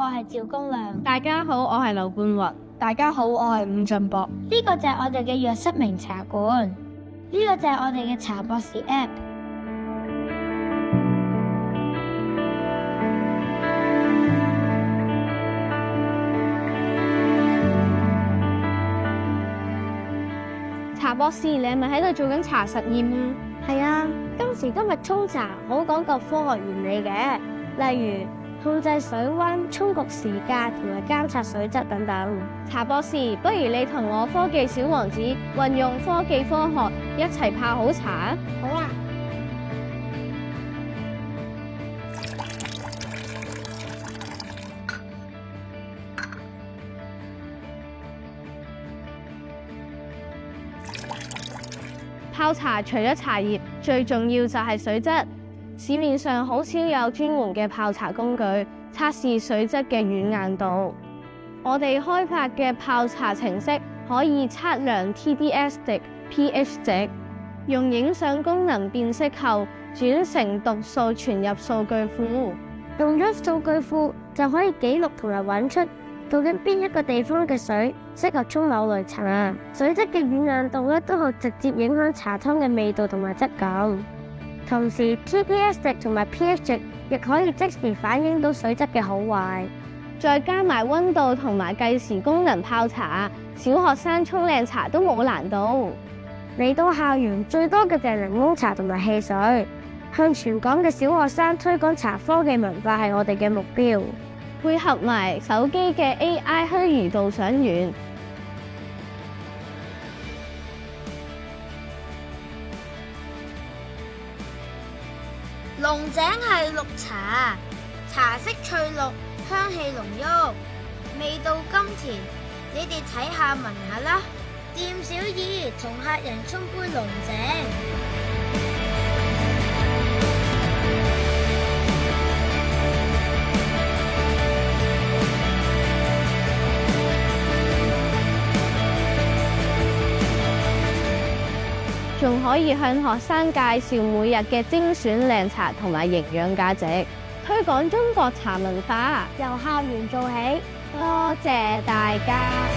係趙公亮。大家好，我係劉冠華。大家好，我係伍俊博。呢個就係我哋嘅藥室名茶館，呢個就係我哋嘅茶博士 App。茶博士，你係咪喺度做緊茶實驗啊？係啊，今時今日沖茶好講究科學原理嘅，例如控制水溫、沖焗時間同埋監察水質等等。茶博士，不如你同我科技小王子運用科技科學一齊泡好茶啊！好啊。泡茶除咗茶葉，最重要就係水質。市面上好少有專門嘅泡茶工具測試水質嘅軟硬度。我哋開發嘅泡茶程式可以測量 TDS 值、pH 值，用影相功能辨識後轉成讀數傳入數據庫。用咗數據庫就可以記錄同埋揾出究竟邊一個地方嘅水適合沖某類茶，水質嘅軟硬度咧都好直接影響茶湯嘅味道同埋質感。同時 TDS 值同埋 pH 值亦可以即時反映到水質嘅好壞。再加埋溫度同埋計時功能泡茶，小學生沖靚茶都冇難度。嚟到校園最多嘅就係檸檬茶同埋汽水，向全港嘅小學生推廣茶科技文化係我哋嘅目標。配合埋手機嘅 AI 虛擬導賞員，龍井係綠茶，茶色翠綠，香氣濃郁，味道甘甜。你哋睇下聞下啦，店小二同客人沖杯龍井。仲可以向學生介紹每日嘅精選靚茶同埋營養價值，推廣中國茶文化，由校園做起。多謝大家。